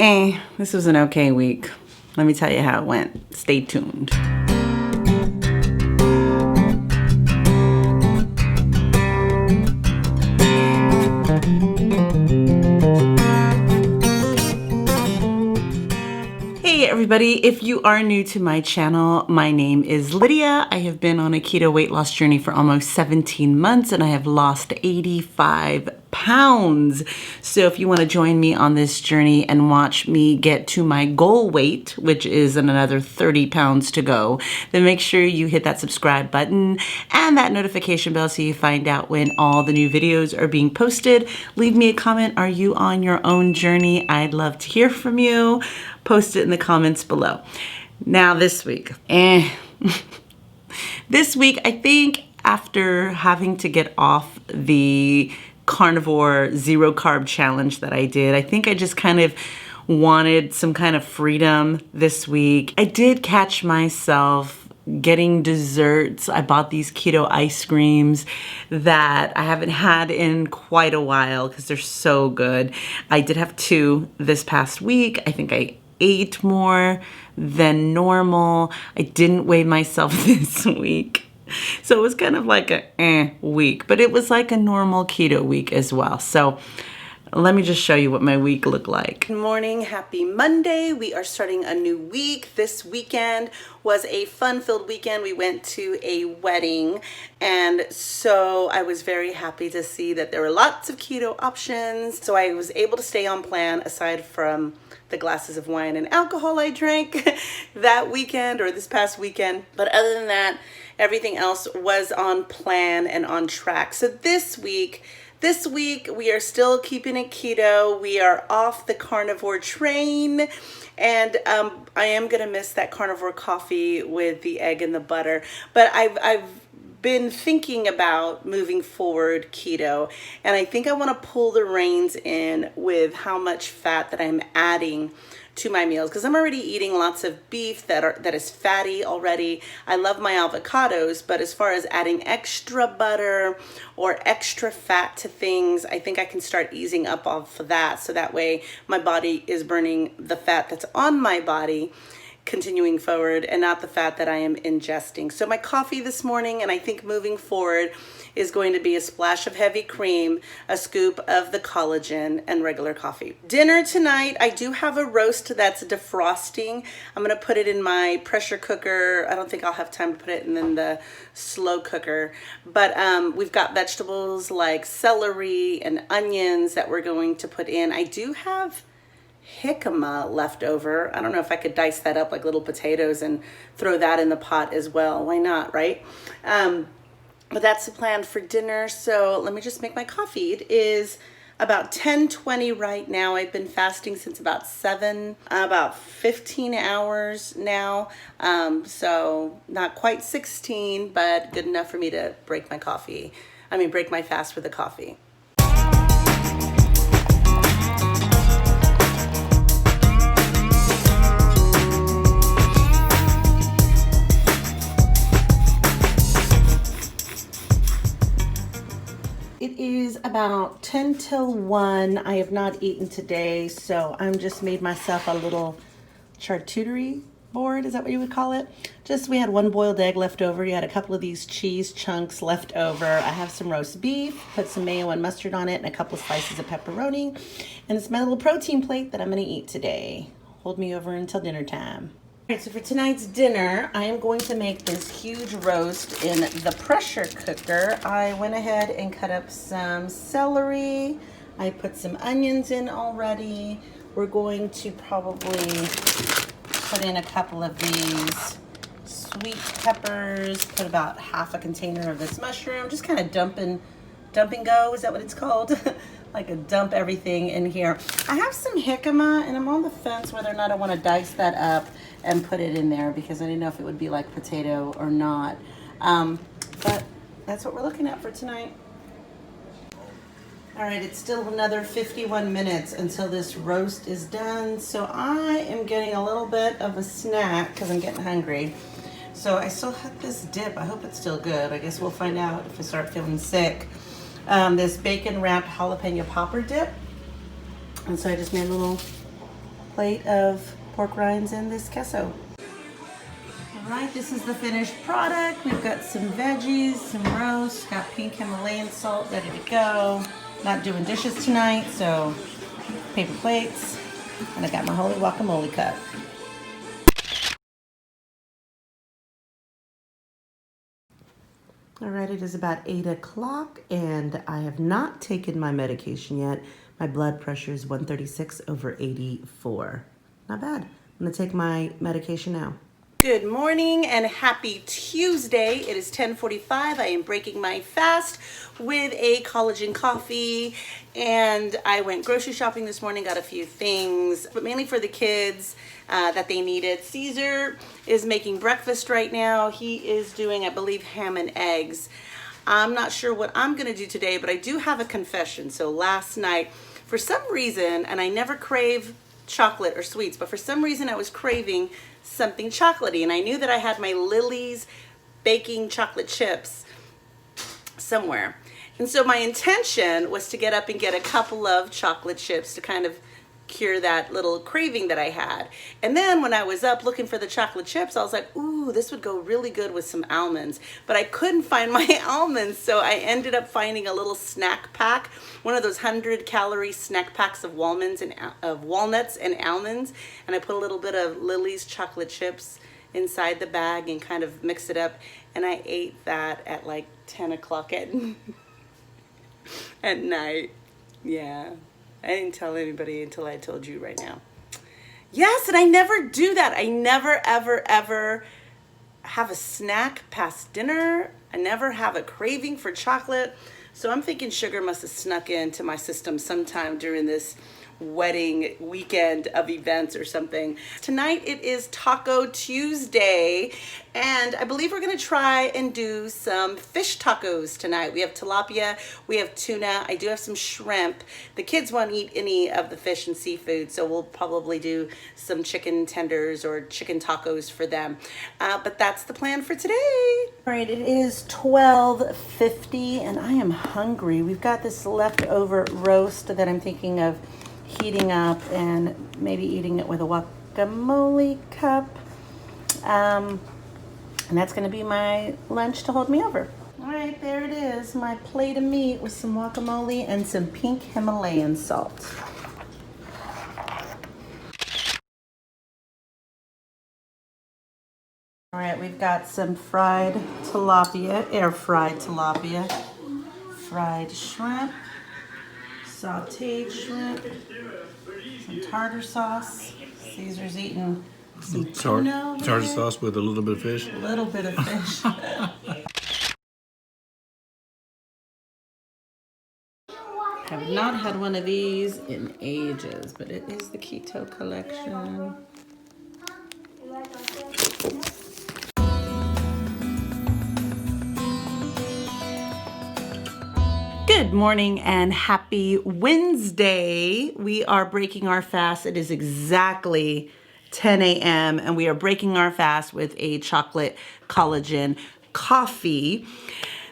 This was an okay week. Let me tell you how it went. Stay tuned. Hey everybody, if you are new to my channel, my name is Lydia. I have been on a keto weight loss journey for almost 17 months and I have lost 85 pounds. So if you want to join me on this journey and watch me get to my goal weight, which is another 30 pounds to go, then make sure you hit that subscribe button and that notification bell so you find out when all the new videos are being posted. Leave me a comment. Are you on your own journey? I'd love to hear from you. Post it in the comments below. Now this week, this week, I think after having to get off the carnivore zero carb challenge that I did, I think I just kind of wanted some kind of freedom this week. I did catch myself getting desserts. I bought these keto ice creams that I haven't had in quite a while because they're so good. I did have 2 this past week. I think I ate more than normal. I didn't weigh myself this week. So it was kind of like a week, but it was like a normal keto week as well. So let me just show you what my week looked like. Good morning, happy Monday. We are starting a new week. This weekend was a fun-filled weekend. We went to a wedding, and so I was very happy to see that there were lots of keto options. So I was able to stay on plan aside from the glasses of wine and alcohol I drank that weekend or this past weekend. But other than that, everything else was on plan and on track. So this week we are still keeping it keto. We are off the carnivore train, and I am gonna miss that carnivore coffee with the egg and the butter. But I've been thinking about moving forward keto, and I think I want to pull the reins in with how much fat that I'm adding to my meals, because I'm already eating lots of beef that is fatty already. I love my avocados, but as far as adding extra butter or extra fat to things, I think I can start easing up off of that, so that way my body is burning the fat that's on my body continuing forward and not the fat that I am ingesting. So my coffee this morning, and I think moving forward, is going to be a splash of heavy cream, a scoop of the collagen, and regular coffee. Dinner tonight, I do have a roast that's defrosting. I'm gonna put it in my pressure cooker. I don't think I'll have time to put it in the slow cooker, but we've got vegetables like celery and onions that we're going to put in. I do have jicama left over. I don't know if I could dice that up like little potatoes and throw that in the pot as well. Why not, right? But that's the plan for dinner. So let me just make my coffee. It is about 10:20 right now. I've been fasting since about 15 hours now. So not quite 16, but good enough for me to break my fast with the coffee. It is about 10 till 1. I have not eaten today, so I'm just made myself a little charcuterie board. Is that what you would call it? We had 1 boiled egg left over. You had a couple of these cheese chunks left over. I have some roast beef, put some mayo and mustard on it, and a couple of slices of pepperoni. And it's my little protein plate that I'm gonna eat today. Hold me over until dinner time. All right, so for tonight's dinner, I am going to make this huge roast in the pressure cooker. I went ahead and cut up some celery. I put some onions in already. We're going to probably put in a couple of these sweet peppers, put about half a container of this mushroom, just kind of dump and go, is that what it's called? Like a dump everything in here. I have some jicama, and I'm on the fence whether or not I want to dice that up and put it in there, because I didn't know if it would be like potato or not. But that's what we're looking at for tonight. All right, it's still another 51 minutes until this roast is done. So I am getting a little bit of a snack because I'm getting hungry. So I still have this dip. I hope it's still good. I guess we'll find out if I start feeling sick. This bacon wrapped jalapeno popper dip. And so I just made a little plate of pork rinds and this queso. All right, this is the finished product. We've got some veggies, some roast, got pink Himalayan salt ready to go. Not doing dishes tonight, so paper plates. And I got my holy guacamole cup. All right, it is about 8 o'clock and I have not taken my medication yet. My blood pressure is 136/84. Not bad. I'm gonna take my medication now. Good morning and happy Tuesday. It is 10:45. I am breaking my fast with a collagen coffee, and I went grocery shopping this morning, got a few things, but mainly for the kids that they needed. Caesar is making breakfast right now. He is doing, I believe, ham and eggs. I'm not sure what I'm gonna do today, but I do have a confession. So last night, for some reason, and I never crave chocolate or sweets, but for some reason I was craving something chocolatey, and I knew that I had my Lily's baking chocolate chips somewhere. And so my intention was to get up and get a couple of chocolate chips to kind of cure that little craving that I had. And then when I was up looking for the chocolate chips, I was like, ooh, this would go really good with some almonds. But I couldn't find my almonds, so I ended up finding a little snack pack, one of those 100-calorie snack packs of walnuts and almonds, and I put a little bit of Lily's chocolate chips inside the bag and kind of mixed it up, and I ate that at like 10 o'clock at night. Yeah. I didn't tell anybody until I told you right now. Yes, and I never do that. I never, ever, ever have a snack past dinner. I never have a craving for chocolate. So I'm thinking sugar must have snuck into my system sometime during this wedding weekend of events or something. Tonight it is Taco Tuesday, and I believe we're gonna try and do some fish tacos tonight. We have tilapia, we have tuna, I do have some shrimp. The kids won't eat any of the fish and seafood, so we'll probably do some chicken tenders or chicken tacos for them. But that's the plan for today. All right, it is 12:50 and I am hungry. We've got this leftover roast that I'm thinking of heating up and maybe eating it with a guacamole cup. And that's gonna be my lunch to hold me over. All right, there it is, my plate of meat with some guacamole and some pink Himalayan salt. All right, we've got some fried tilapia, air-fried tilapia, fried shrimp, sauteed shrimp, some tartar sauce. Caesar's eating some tuna. Tartar sauce with a little bit of fish? A little bit of fish. Have not had one of these in ages, but it is the Keto collection. Good morning and happy Wednesday. We are breaking our fast. It is exactly 10 a.m. and we are breaking our fast with a chocolate collagen coffee.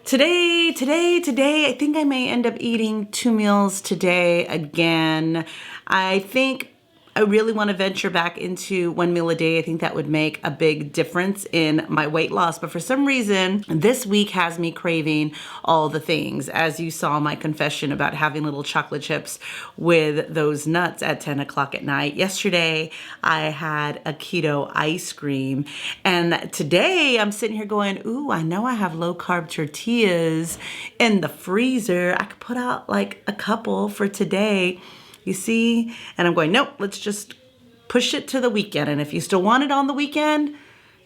Today, I think I may end up eating 2 meals today again. I think I really want to venture back into 1 meal a day. I think that would make a big difference in my weight loss. But for some reason, this week has me craving all the things. As you saw my confession about having little chocolate chips with those nuts at 10 o'clock at night. Yesterday, I had a keto ice cream. And today, I'm sitting here going, ooh, I know I have low-carb tortillas in the freezer. I could put out like a couple for today. You see? And I'm going, nope, let's just push it to the weekend. And if you still want it on the weekend,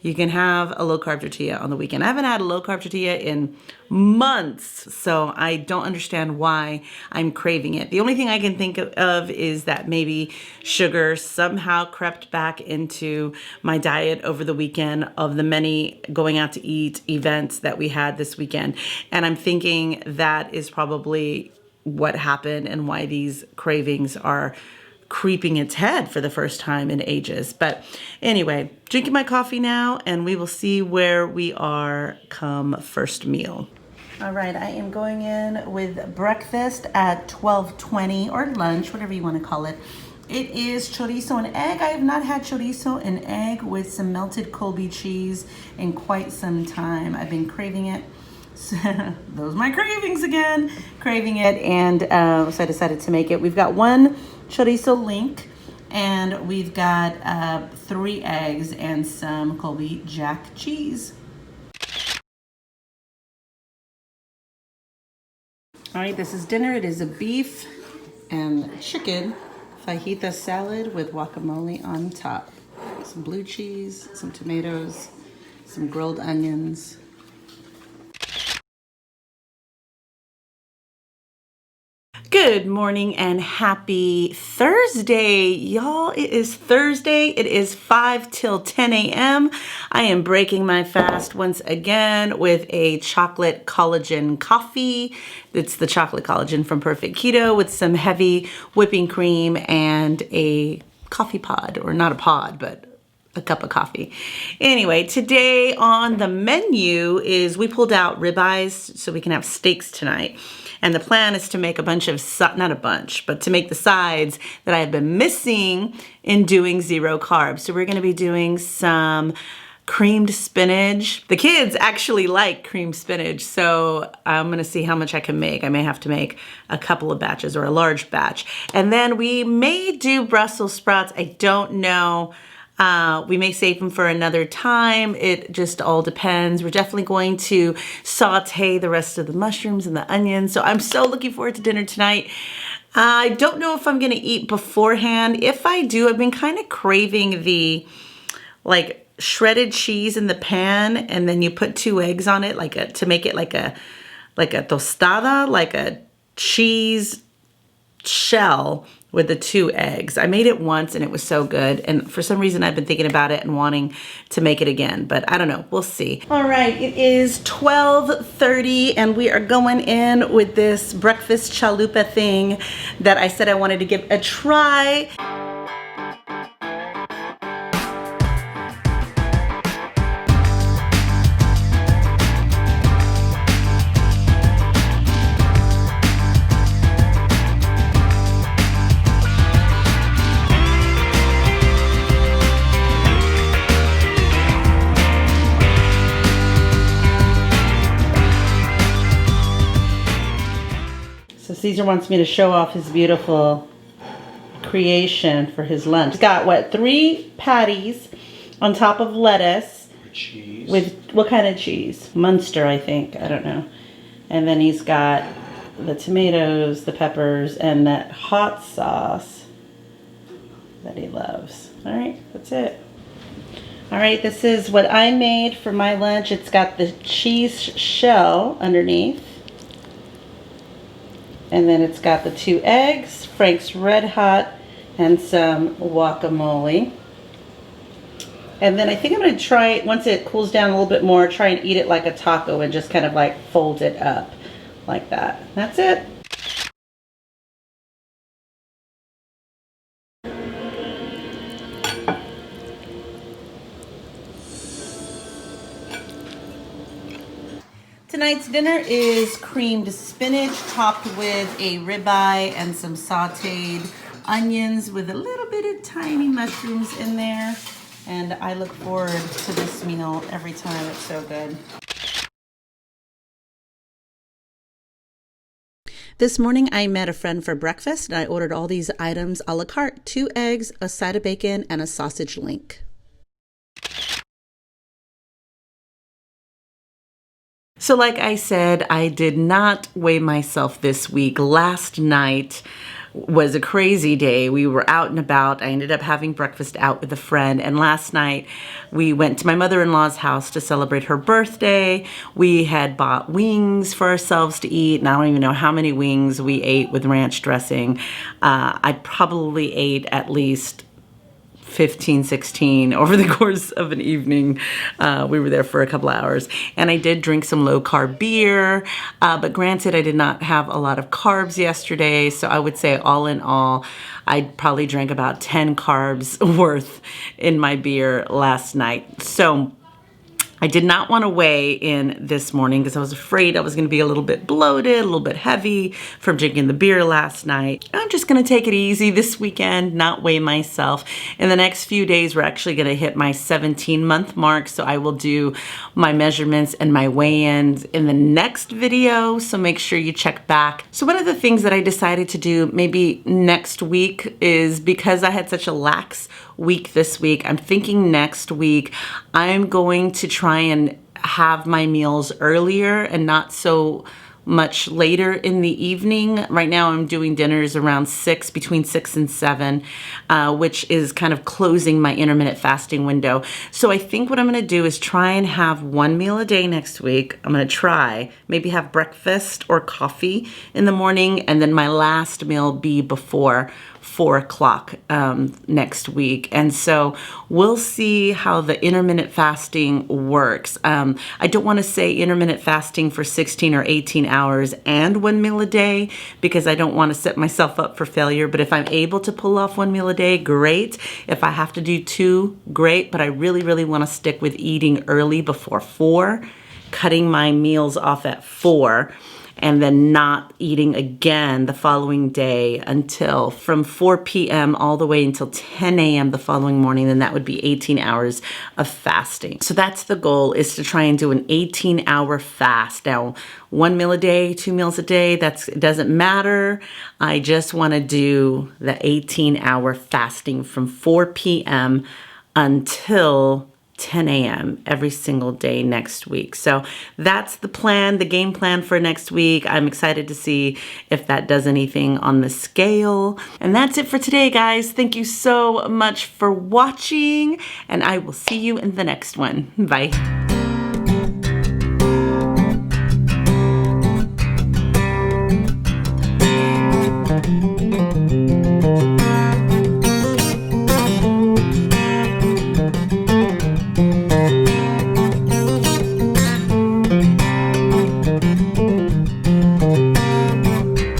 you can have a low-carb tortilla on the weekend. I haven't had a low-carb tortilla in months, so I don't understand why I'm craving it. The only thing I can think of is that maybe sugar somehow crept back into my diet over the weekend of the many going out to eat events that we had this weekend. And I'm thinking that is probably what happened and why these cravings are creeping its head for the first time in ages. But anyway, drinking my coffee now and we will see where we are come first meal. All right, I am going in with breakfast at 12:20 or lunch, whatever you want to call it. It is chorizo and egg. I have not had chorizo and egg with some melted Colby cheese in quite some time. I've been craving it. So, those are my cravings again. Craving it, and so I decided to make it. We've got one chorizo link, and we've got 3 eggs and some Colby Jack cheese. All right, this is dinner. It is a beef and chicken fajita salad with guacamole on top. Some blue cheese, some tomatoes, some grilled onions. Good morning and happy Thursday, y'all. It is Thursday. It is 5 till 10 a.m. I am breaking my fast once again with a chocolate collagen coffee. It's the chocolate collagen from Perfect Keto with some heavy whipping cream and a coffee pod, or not a pod, but a cup of coffee. Anyway, today on the menu is we pulled out ribeyes so we can have steaks tonight. And the plan is to make a bunch of, not a bunch, but to make the sides that I have been missing in doing zero carbs. So we're gonna be doing some creamed spinach. The kids actually like creamed spinach, so I'm gonna see how much I can make. I may have to make a couple of batches or a large batch. And then we may do Brussels sprouts, I don't know. We may save them for another time. It just all depends. We're definitely going to saute the rest of the mushrooms and the onions. So I'm so looking forward to dinner tonight. I don't know if I'm gonna eat beforehand. If I do, I've been kind of craving the like shredded cheese in the pan, and then you put 2 eggs on it, to make it like a tostada, like a cheese shell with the 2 eggs. I made it once and it was so good, and for some reason I've been thinking about it and wanting to make it again, but I don't know, we'll see. All right, it is 12:30 and we are going in with this breakfast chalupa thing that I said I wanted to give a try. So Caesar wants me to show off his beautiful creation for his lunch. He's got, what, 3 patties on top of lettuce. Cheese. With, what kind of cheese? Munster, I think. I don't know. And then he's got the tomatoes, the peppers, and that hot sauce that he loves. All right, that's it. All right, this is what I made for my lunch. It's got the cheese shell underneath. And then it's got the 2 eggs, Frank's Red Hot, and some guacamole. And then I think I'm gonna try, once it cools down a little bit more, try and eat it like a taco and just kind of like fold it up like that. That's it. Tonight's dinner is creamed spinach topped with a ribeye and some sauteed onions with a little bit of tiny mushrooms in there. And I look forward to this meal every time. It's so good. This morning I met a friend for breakfast and I ordered all these items a la carte: 2 eggs, a side of bacon, and a sausage link. So like I said, I did not weigh myself this week. Last night was a crazy day. We were out and about. I ended up having breakfast out with a friend. And last night we went to my mother-in-law's house to celebrate her birthday. We had bought wings for ourselves to eat. And I don't even know how many wings we ate with ranch dressing. I probably ate at least 15, 16 over the course of an evening. We were there for a couple hours, and I did drink some low carb beer, but granted I did not have a lot of carbs yesterday, so I would say all in all I probably drank about 10 carbs worth in my beer last night. So I did not want to weigh in this morning because I was afraid I was going to be a little bit bloated, a little bit heavy from drinking the beer last night. I'm just going to take it easy this weekend, not weigh myself. In the next few days, we're actually going to hit my 17-month mark, so I will do my measurements and my weigh-ins in the next video, so make sure you check back. So one of the things that I decided to do maybe next week is, because I had such a lax week this week, I'm thinking next week I'm going to try and have my meals earlier and not so much later in the evening. Right now I'm doing dinners around 6, between 6 and 7, which is kind of closing my intermittent fasting window. So I think what I'm gonna do is try and have one meal a day next week. I'm gonna try, maybe have breakfast or coffee in the morning, and then my last meal be before 4 o'clock next week. And so we'll see how the intermittent fasting works. I don't want to say intermittent fasting for 16 or 18 hours and one meal a day, because I don't want to set myself up for failure. But if I'm able to pull off one meal a day, great. If I have to do 2, great. But I really, really want to stick with eating early before 4, cutting my meals off at 4, and then not eating again the following day until from 4 p.m. all the way until 10 a.m. the following morning. Then that would be 18 hours of fasting. So that's the goal, is to try and do an 18-hour fast. Now, 1 meal a day, 2 meals a day, it doesn't matter. I just want to do the 18-hour fasting from 4 p.m. until 10 a.m. every single day next week. So that's the plan, the game plan for next week. I'm excited to see if that does anything on the scale. And that's it for today, guys. Thank you so much for watching, and I will see you in the next one. Bye.